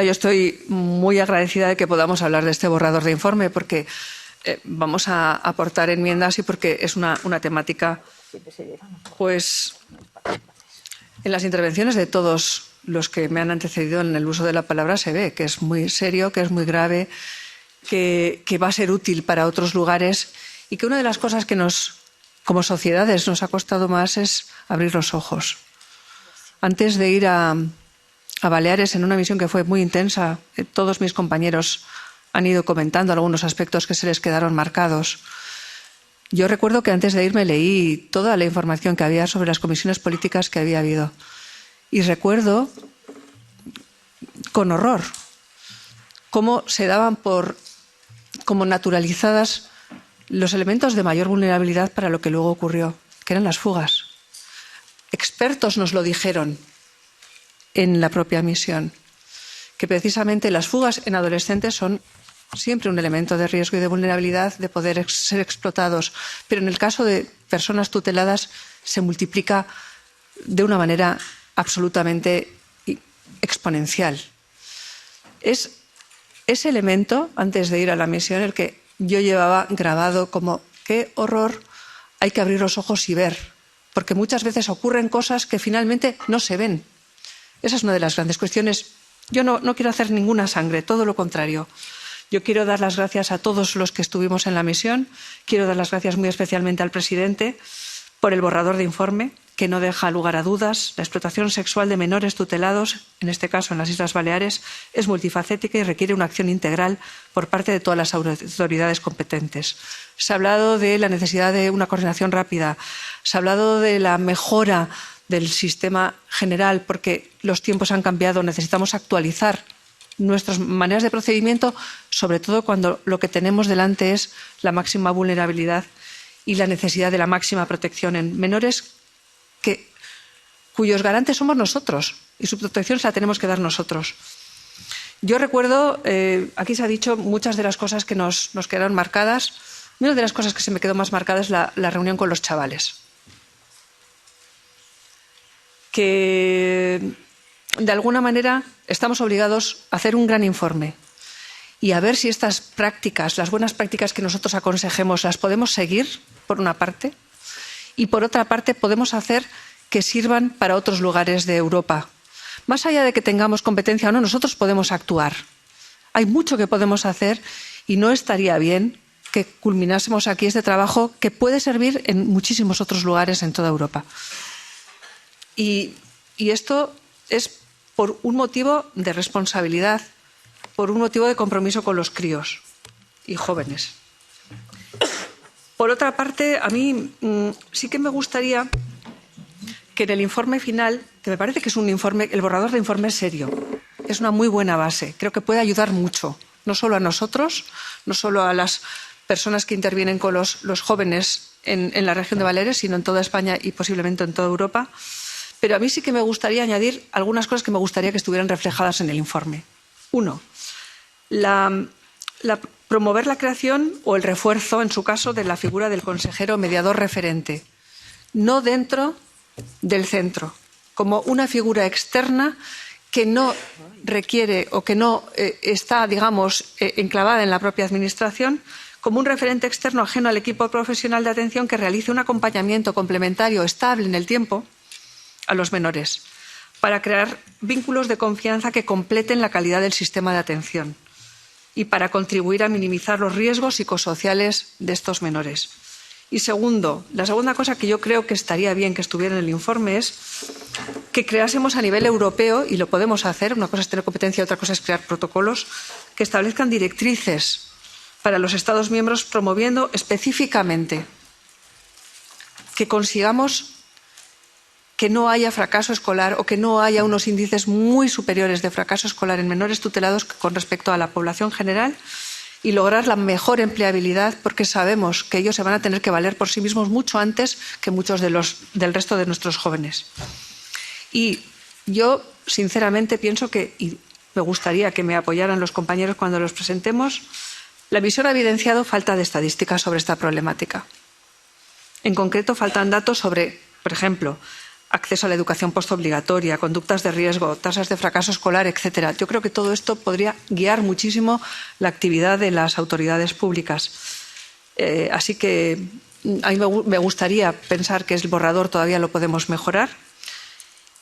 Yo estoy muy agradecida de que podamos hablar de este borrador de informe porque vamos a aportar enmiendas y porque es una temática, pues, en las intervenciones de todos los que me han antecedido en el uso de la palabra se ve que es muy serio, que es muy grave, que va a ser útil para otros lugares y que una de las cosas que como sociedades nos ha costado más es abrir los ojos. Antes de ir a Baleares en una misión que fue muy intensa, todos mis compañeros han ido comentando algunos aspectos que se les quedaron marcados. Yo recuerdo que antes de irme leí toda la información que había sobre las comisiones políticas que había habido. Y recuerdo con horror cómo se daban como naturalizadas los elementos de mayor vulnerabilidad para lo que luego ocurrió, que eran las fugas. Expertos nos lo dijeron en la propia misión, que precisamente las fugas en adolescentes son siempre un elemento de riesgo y de vulnerabilidad de poder ser explotados, pero en el caso de personas tuteladas se multiplica de una manera absolutamente exponencial. Es ese elemento, antes de ir a la misión, el que yo llevaba grabado como qué horror, hay que abrir los ojos y ver, porque muchas veces ocurren cosas que finalmente no se ven. Esa es una de las grandes cuestiones. Yo no quiero hacer ninguna sangre, todo lo contrario. Yo quiero dar las gracias a todos los que estuvimos en la misión. Quiero dar las gracias muy especialmente al presidente por el borrador de informe, que no deja lugar a dudas. La explotación sexual de menores tutelados, en este caso en las Islas Baleares, es multifacética y requiere una acción integral por parte de todas las autoridades competentes. Se ha hablado de la necesidad de una coordinación rápida. Se ha hablado de la mejora del sistema general, porque los tiempos han cambiado, necesitamos actualizar nuestras maneras de procedimiento, sobre todo cuando lo que tenemos delante es la máxima vulnerabilidad y la necesidad de la máxima protección en menores cuyos garantes somos nosotros y su protección se la tenemos que dar nosotros. Yo recuerdo, aquí se ha dicho muchas de las cosas que nos quedaron marcadas. Una de las cosas que se me quedó más marcada es la reunión con los chavales. Que de alguna manera estamos obligados a hacer un gran informe y a ver si estas prácticas, las buenas prácticas que nosotros aconsejemos, las podemos seguir, por una parte, y por otra parte podemos hacer que sirvan para otros lugares de Europa. Más allá de que tengamos competencia o no, nosotros podemos actuar. Hay mucho que podemos hacer y no estaría bien que culminásemos aquí este trabajo que puede servir en muchísimos otros lugares en toda Europa. Y esto es por un motivo de responsabilidad, por un motivo de compromiso con los críos y jóvenes. Por otra parte, a mí sí que me gustaría que en el informe final, que me parece que es un informe, el borrador de informe es serio, es una muy buena base, creo que puede ayudar mucho, no solo a nosotros, no solo a las personas que intervienen con los jóvenes en la región de Baleares, sino en toda España y posiblemente en toda Europa. Pero a mí sí que me gustaría añadir algunas cosas que me gustaría que estuvieran reflejadas en el informe. Uno, promover la creación o el refuerzo, en su caso, de la figura del consejero mediador referente, no dentro del centro, como una figura externa que no requiere o que no está, digamos, enclavada en la propia administración, como un referente externo ajeno al equipo profesional de atención que realice un acompañamiento complementario estable en el tiempo a los menores, para crear vínculos de confianza que completen la calidad del sistema de atención y para contribuir a minimizar los riesgos psicosociales de estos menores. Y segundo, la segunda cosa que yo creo que estaría bien que estuviera en el informe es que creásemos a nivel europeo, y lo podemos hacer, una cosa es tener competencia y otra cosa es crear protocolos, que establezcan directrices para los Estados miembros promoviendo específicamente que consigamos que no haya fracaso escolar o que no haya unos índices muy superiores de fracaso escolar en menores tutelados con respecto a la población general y lograr la mejor empleabilidad, porque sabemos que ellos se van a tener que valer por sí mismos mucho antes que muchos del resto de nuestros jóvenes. Y yo, sinceramente, pienso que, y me gustaría que me apoyaran los compañeros cuando los presentemos, la misión ha evidenciado falta de estadísticas sobre esta problemática. En concreto, faltan datos sobre, por ejemplo, acceso a la educación postobligatoria, conductas de riesgo, tasas de fracaso escolar, etcétera. Yo creo que todo esto podría guiar muchísimo la actividad de las autoridades públicas. Así que a mí me gustaría pensar que el borrador todavía lo podemos mejorar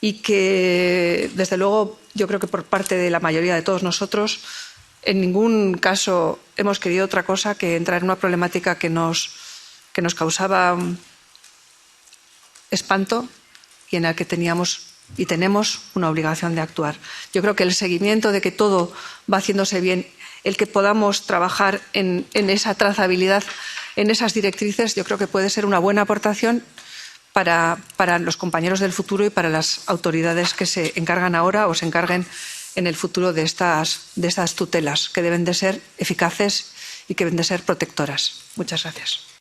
y que, desde luego, yo creo que por parte de la mayoría de todos nosotros, en ningún caso hemos querido otra cosa que entrar en una problemática que nos causaba espanto y en la que teníamos y tenemos una obligación de actuar. Yo creo que el seguimiento de que todo va haciéndose bien, el que podamos trabajar en esa trazabilidad, en esas directrices, yo creo que puede ser una buena aportación para los compañeros del futuro y para las autoridades que se encargan ahora o se encarguen en el futuro de estas tutelas, que deben de ser eficaces y que deben de ser protectoras. Muchas gracias.